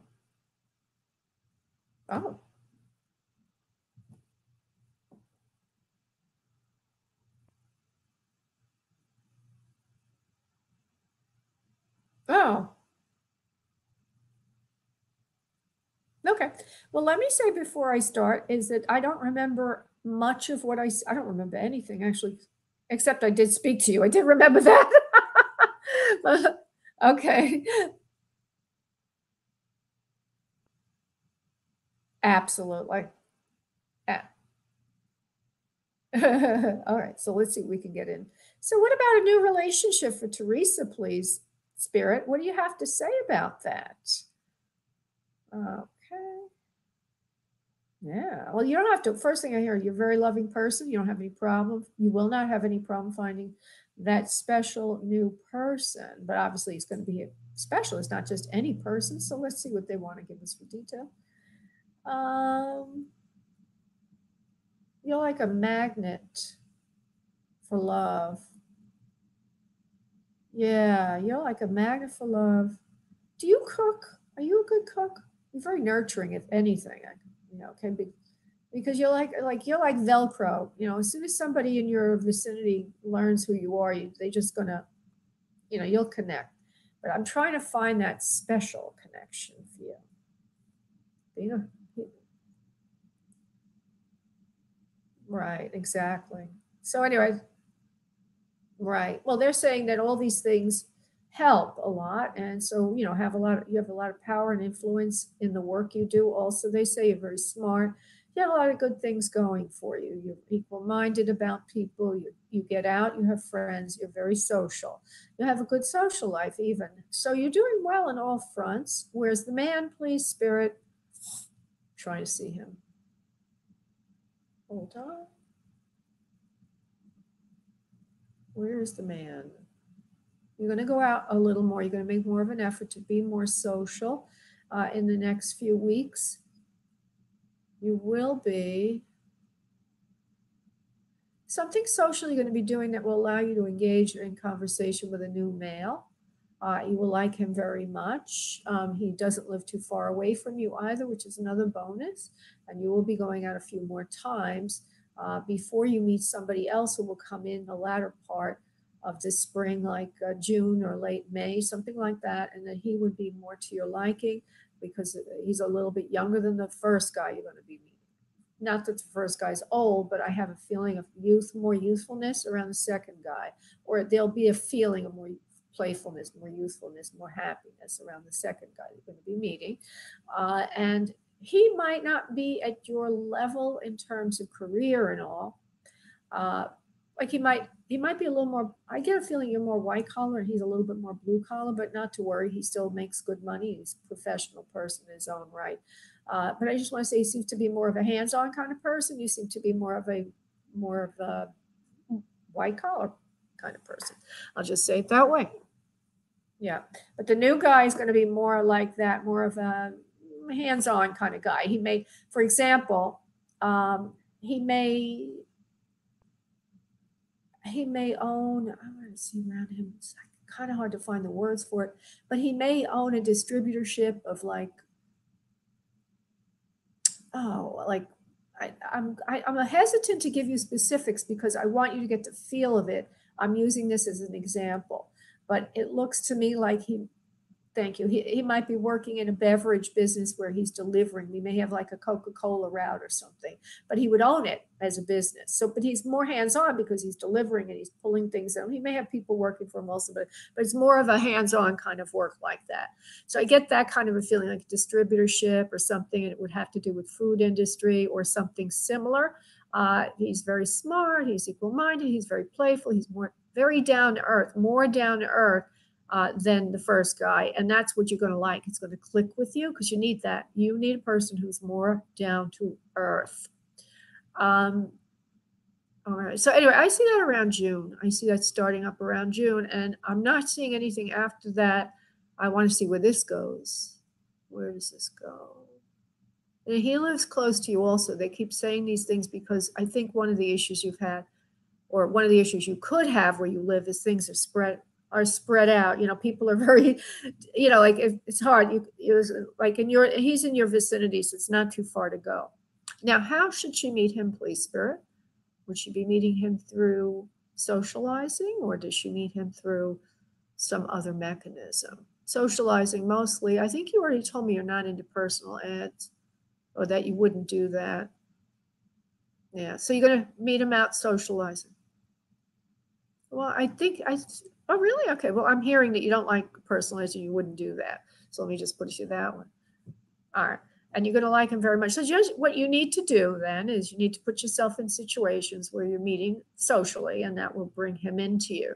Oh. Oh. Okay. Well, let me say before I start is that I don't remember much of what I don't remember anything actually, except I did speak to you. I did remember that. Okay. Absolutely. All right. So let's see what we can get in. So, what about a new relationship for Teresa, please, Spirit? What do you have to say about that? Okay. Yeah. Well, you don't have to. First thing I hear, you're a very loving person. You don't have any problem. You will not have any problem finding that special new person. But obviously, it's going to be a special. It's not just any person. So let's see what they want to give us for detail. Um, you're like a magnet for love. Yeah, you're like a magnet for love. Do you cook? Are you a good cook? You're very nurturing, if anything. Can be because you're like Velcro. As soon as somebody in your vicinity learns who you are, they just gonna, you'll connect. But I'm trying to find that special connection for you. You know, right? Exactly. So anyway, right. Well, they're saying that all these things help a lot. And so, you have a lot of power and influence in the work you do. Also, they say you're very smart. You have a lot of good things going for you. You're equal minded about people. You get out, you have friends, you're very social. You have a good social life, even. So you're doing well in all fronts. Where's the man, please, Spirit? Trying to see him. Hold on. Where's the man? You're going to go out a little more. You're going to make more of an effort to be more social in the next few weeks. You will be. Something social you're going to be doing that will allow you to engage in conversation with a new male. You will like him very much. He doesn't live too far away from you either, which is another bonus. And you will be going out a few more times before you meet somebody else who will come in the latter part of the spring, like June or late May, something like that. And then he would be more to your liking because he's a little bit younger than the first guy you're going to be meeting. Not that the first guy's old, but I have a feeling of more youthfulness around the second guy, or there'll be a feeling of more playfulness, more youthfulness, more happiness around the second guy you're going to be meeting. And he might not be at your level in terms of career and all. Like he might be a little more, I get a feeling you're more white collar and he's a little bit more blue collar, but not to worry. He still makes good money. He's a professional person in his own right. But I just want to say he seems to be more of a hands-on kind of person. You seem to be more of a white collar kind of person. I'll just say it that way. Yeah. But the new guy is going to be more like that, more of a hands-on kind of guy. He may, for example, he may own, I want to see around him. It's kind of hard to find the words for it, but he may own a distributorship of like, I'm hesitant to give you specifics because I want you to get the feel of it. I'm using this as an example, but it looks to me like thank you. He might be working in a beverage business where he's delivering. We may have like a Coca-Cola route or something, but he would own it as a business. So, but he's more hands-on because he's delivering and he's pulling things out. He may have people working for him also, but it's more of a hands-on kind of work like that. So I get that kind of a feeling like a distributorship or something, and it would have to do with food industry or something similar. He's very smart. He's equal-minded. He's very playful. He's very down to earth, more down to earth than the first guy. And that's what you're going to like. It's going to click with you because you need that. You need a person who's more down to earth. All right. So anyway, I see that around June. I see that starting up around June. And I'm not seeing anything after that. I want to see where this goes. Where does this go? And he lives close to you also. They keep saying these things because I think one of the issues you've had, or one of the issues you could have where you live, is things are spread out. People are very, like it's hard. Like he's in your vicinity, so it's not too far to go. Now, how should she meet him, please, Spirit? Would she be meeting him through socializing, or does she meet him through some other mechanism? Socializing mostly. I think you already told me you're not into personal ads, or that you wouldn't do that. Yeah, so you're going to meet him out socializing. Well, oh, really? Okay. Well, I'm hearing that you don't like personalizing. You wouldn't do that. So let me just put it to that one. All right. And you're going to like him very much. So just what you need to do then is you need to put yourself in situations where you're meeting socially, and that will bring him into you.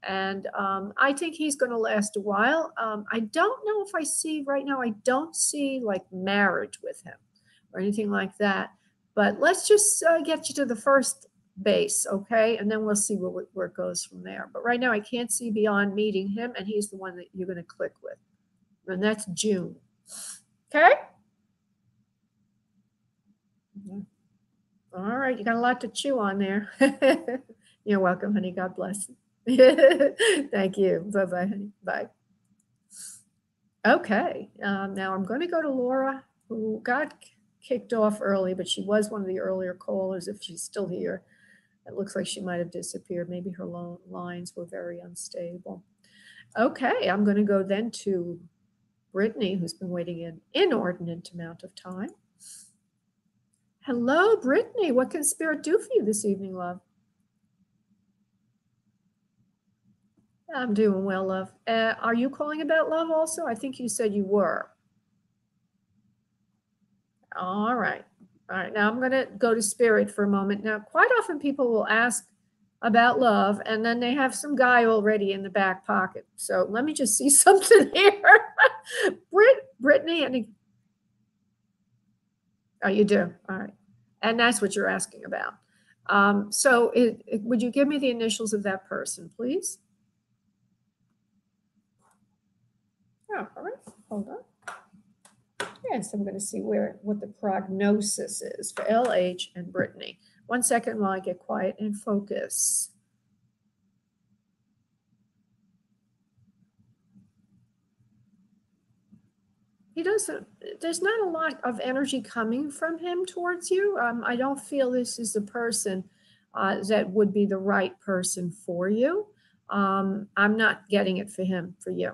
And I think he's going to last a while. I don't know if I see right now, I don't see like marriage with him or anything like that. But let's just get you to the first base, okay? And then we'll see where it goes from there. But right now I can't see beyond meeting him, and he's the one that you're going to click with. And that's June. Okay? All right, you got a lot to chew on there. You're welcome, honey. God bless. Thank you. Bye-bye, honey. Bye. Okay, now I'm going to go to Laura, who got kicked off early, but she was one of the earlier callers. If she's still here, it looks like she might have disappeared. Maybe her lines were very unstable. Okay, I'm going to go then to Brittany, who's been waiting an inordinate amount of time. Hello, Brittany. What can Spirit do for you this evening, love? I'm doing well, love. Are you calling about love also? I think you said you were. All right. All right. Now I'm going to go to Spirit for a moment. Now, quite often people will ask about love, and then they have some guy already in the back pocket. So let me just see something here. Brittany, oh, you do. All right. And that's what you're asking about. So would you give me the initials of that person, please? Oh, all right. Hold on. Yes, I'm going to see what the prognosis is for LH and Brittany. 1 second while I get quiet and focus. There's not a lot of energy coming from him towards you. I don't feel this is the person that would be the right person for you. I'm not getting it for you.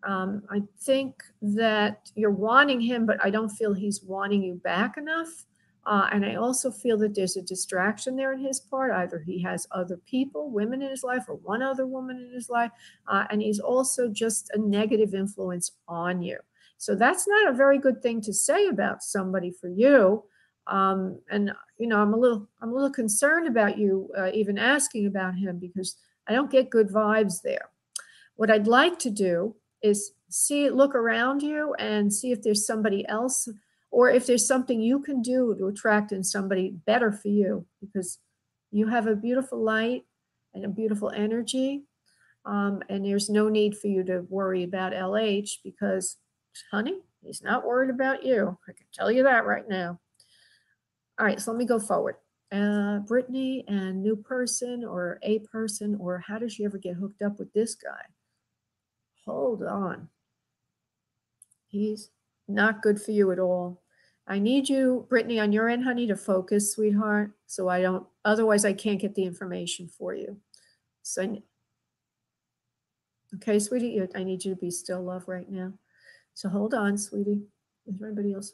I think that you're wanting him, but I don't feel he's wanting you back enough. And I also feel that there's a distraction there in his part. Either he has other people, women in his life, or one other woman in his life. And he's also just a negative influence on you. So that's not a very good thing to say about somebody for you. And I'm a little concerned about you even asking about him, because I don't get good vibes there. What I'd like to do is look around you and see if there's somebody else, or if there's something you can do to attract in somebody better for you, because you have a beautiful light and a beautiful energy. And there's no need for you to worry about LH, because, honey, he's not worried about you. I can tell you that right now. All right, so let me go forward. Brittany and new person, or a person, or how does she ever get hooked up with this guy? Hold on. He's not good for you at all. I need you, Brittany, on your end, honey, to focus, sweetheart. So otherwise I can't get the information for you. So Okay, sweetie, I need you to be still, love, right now. So hold on, sweetie. Is there anybody else?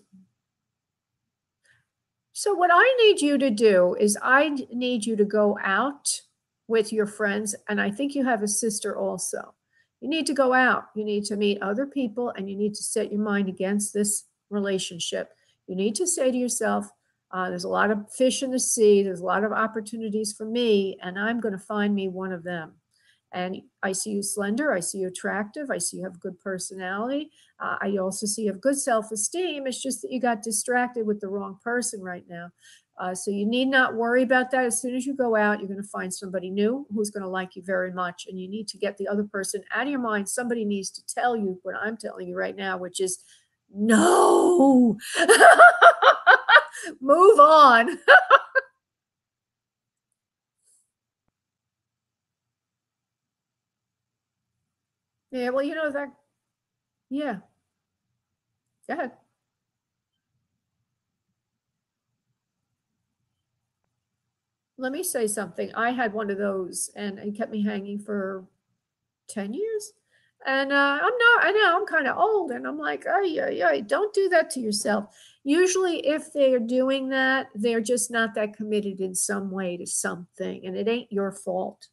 So what I need you to do is I need you to go out with your friends, and I think you have a sister also. You need to go out. You need to meet other people, and you need to set your mind against this relationship. You need to say to yourself, there's a lot of fish in the sea. There's a lot of opportunities for me, and I'm going to find me one of them. And I see you slender. I see you attractive. I see you have good personality. I also see you have good self-esteem. It's just that you got distracted with the wrong person right now. So you need not worry about that. As soon as you go out, you're going to find somebody new who's going to like you very much. And you need to get the other person out of your mind. Somebody needs to tell you what I'm telling you right now, which is no. Move on. Yeah, well, you know that. Yeah, go ahead. Let me say something. I had one of those, and it kept me hanging for 10 years. And I know I'm kind of old, and I'm like, oh, yeah, don't do that to yourself. Usually, if they're doing that, they're just not that committed in some way to something, and it ain't your fault.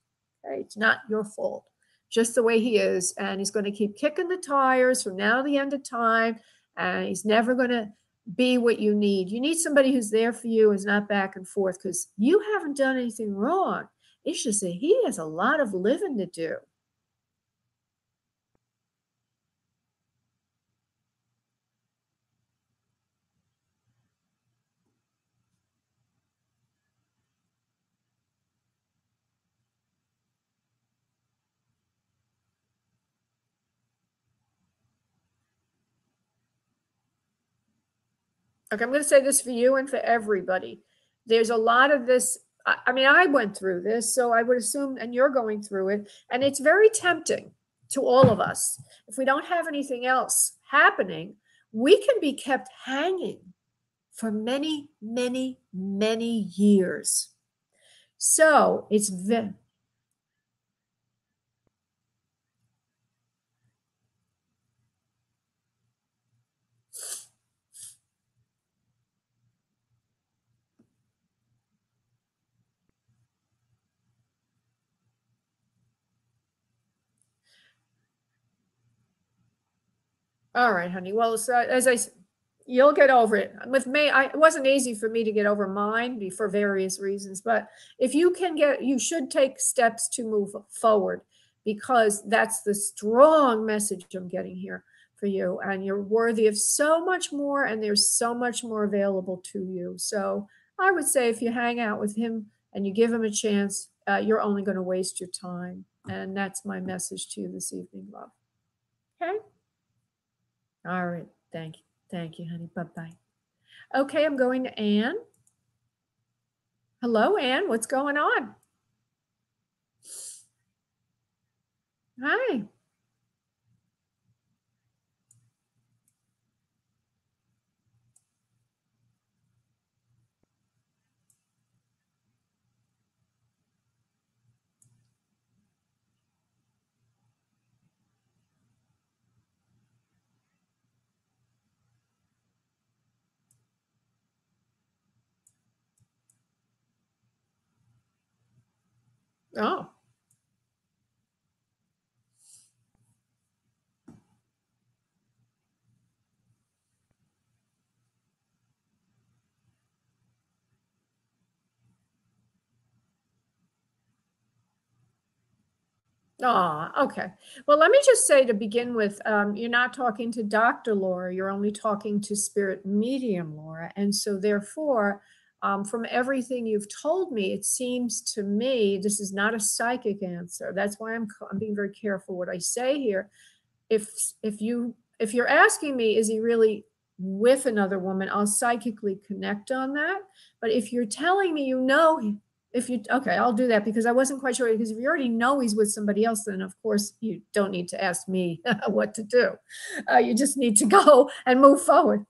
Okay? It's not your fault. Just the way he is. And he's going to keep kicking the tires from now to the end of time. And he's never going to be what you need. You need somebody who's there for you, is not back and forth, because you haven't done anything wrong. It's just that he has a lot of living to do. Okay, I'm going to say this for you and for everybody. There's a lot of this. I mean, I went through this, so I would assume, and you're going through it, and it's very tempting to all of us. If we don't have anything else happening, we can be kept hanging for many, many, many years. So it's very, all right, honey. Well, so as I, you'll get over it. With me, it wasn't easy for me to get over mine for various reasons. But if you can get, you should take steps to move forward, because that's the strong message I'm getting here for you. And you're worthy of so much more, and there's so much more available to you. So I would say if you hang out with him and you give him a chance, you're only going to waste your time. And that's my message to you this evening, love. Okay. All right. Thank you. Thank you, honey. Bye bye. Okay, I'm going to Anne. Hello, Anne. What's going on? Hi. Oh, okay. Well, let me just say to begin with, you're not talking to Dr. Laura, you're only talking to spirit medium Laura. And so, therefore, from everything you've told me, it seems to me this is not a psychic answer. That's why I'm being very careful what I say here. If you're asking me, is he really with another woman, I'll psychically connect on that. But if you're telling me, if you, okay, I'll do that, because I wasn't quite sure, because if you already know he's with somebody else, then of course you don't need to ask me what to do. You just need to go and move forward.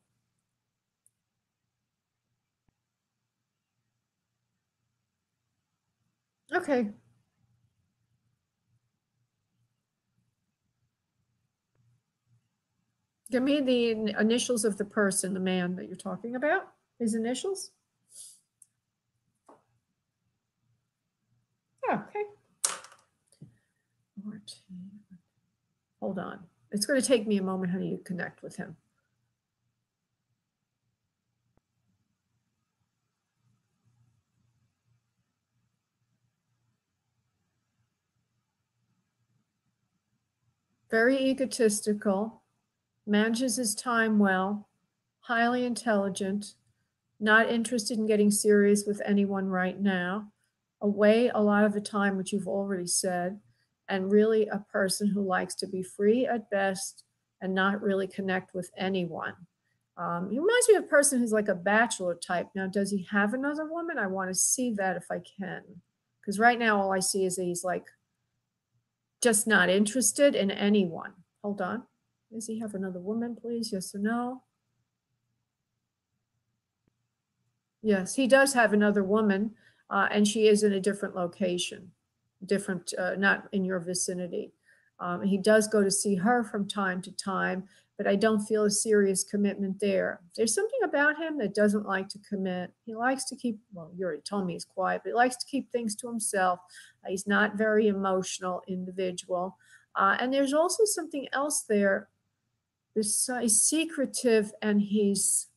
Okay. Give me the initials of the person, the man that you're talking about. His initials. Oh, okay. Hold on. It's going to take me a moment, honey, to connect with him. Very egotistical, manages his time well, highly intelligent, not interested in getting serious with anyone right now, away a lot of the time, which you've already said, and really a person who likes to be free at best and not really connect with anyone. He reminds me of a person who's like a bachelor type. Now, does he have another woman? I want to see that if I can. Because right now, all I see is that he's like just not interested in anyone. Hold on. Does he have another woman, please? Yes or no? Yes, he does have another woman, and she is in a different location, different, not in your vicinity. He does go to see her from time to time, but I don't feel a serious commitment there. There's something about him that doesn't like to commit. He likes to keep, well, you already told me he's quiet, but he likes to keep things to himself. He's not very emotional individual. And there's also something else there. He's secretive, and it's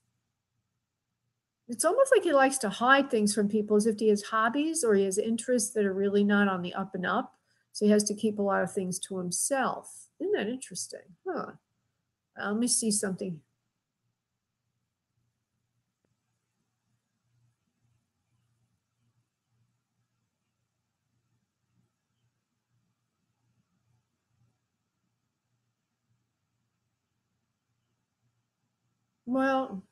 almost like he likes to hide things from people, as if he has hobbies or he has interests that are really not on the up and up. So he has to keep a lot of things to himself. Isn't that interesting? Huh. Let me see something. Well,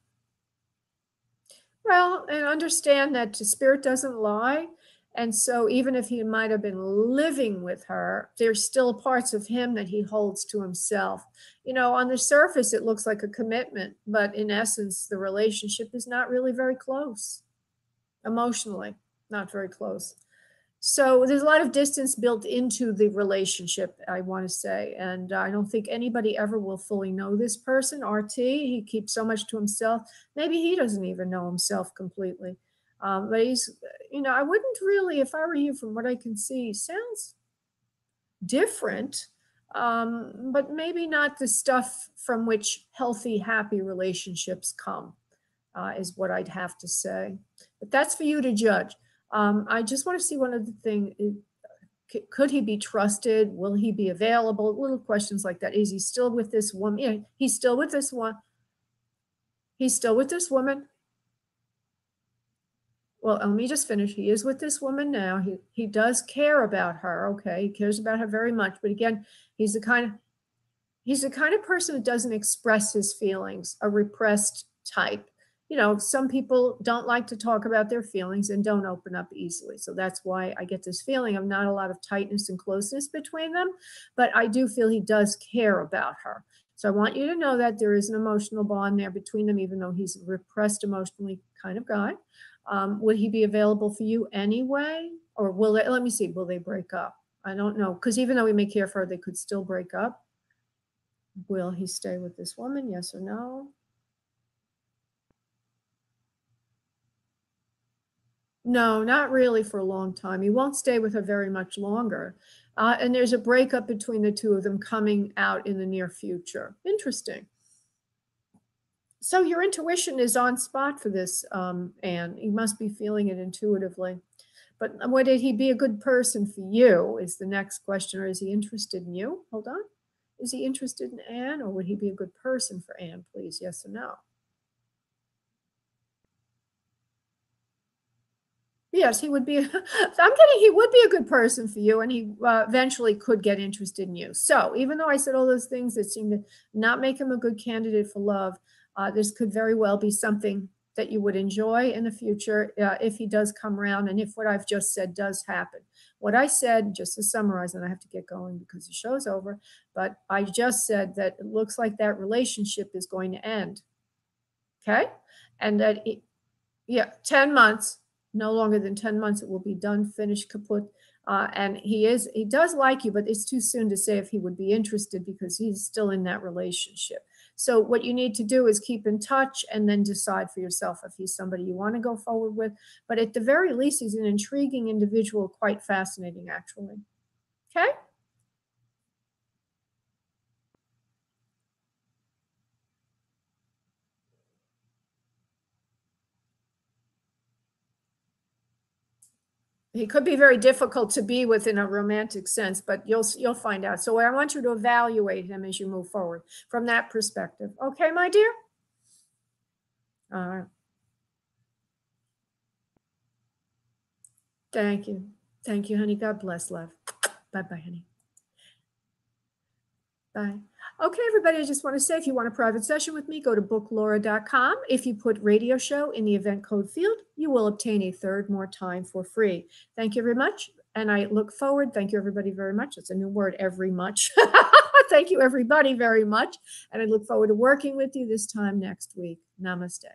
and understand that the spirit doesn't lie. And so even if he might have been living with her, there's still parts of him that he holds to himself. On the surface, it looks like a commitment, but in essence, the relationship is not really very close emotionally, not very close. So there's a lot of distance built into the relationship, I want to say. And I don't think anybody ever will fully know this person, RT. He keeps so much to himself. Maybe he doesn't even know himself completely. But I wouldn't really, if I were you, from what I can see, sounds different, but maybe not the stuff from which healthy, happy relationships come, is what I'd have to say. But that's for you to judge. I just want to see one other thing. Could he be trusted? Will he be available? Little questions like that. Is he still with this woman? Yeah, he's still with this one. He's still with this woman. Well, let me just finish. He is with this woman now. He does care about her. Okay, he cares about her very much. But again, he's the kind of person that doesn't express his feelings, a repressed type. Some people don't like to talk about their feelings and don't open up easily. So that's why I get this feeling of not a lot of tightness and closeness between them. But I do feel he does care about her. So I want you to know that there is an emotional bond there between them, even though he's a repressed emotionally kind of guy. Would he be available for you anyway? Or let me see, will they break up? I don't know. Because even though he may care for her, they could still break up. Will he stay with this woman? Yes or no? No, not really for a long time. He won't stay with her very much longer. And there's a breakup between the two of them coming out in the near future. Interesting. So your intuition is on spot for this, Anne. You must be feeling it intuitively. But would he be a good person for you is the next question. Or is he interested in you? Hold on. Is he interested in Anne, or would he be a good person for Anne, please? Yes or no? Yes, he would be. I'm getting he would be a good person for you, and he eventually could get interested in you. So even though I said all those things that seem to not make him a good candidate for love, this could very well be something that you would enjoy in the future if he does come around, and if what I've just said does happen. What I said, just to summarize, and I have to get going because the show's over, but I just said that it looks like that relationship is going to end. Okay, and that 10 months, no longer than 10 months, it will be done, finished, kaput. And he does like you, but it's too soon to say if he would be interested because he's still in that relationship. So what you need to do is keep in touch and then decide for yourself if he's somebody you want to go forward with. But at the very least, he's an intriguing individual, quite fascinating, actually. Okay? He could be very difficult to be with in a romantic sense, but you'll find out. So I want you to evaluate him as you move forward from that perspective. Okay, my dear? All right. Thank you. Thank you, honey. God bless, love. Bye-bye, honey. Bye. Okay, everybody, I just want to say, if you want a private session with me, go to booklaura.com. If you put radio show in the event code field, you will obtain a third more time for free. Thank you very much. And I look forward. Thank you, everybody, very much. It's a new word, every much. Thank you, everybody, very much. And I look forward to working with you this time next week. Namaste.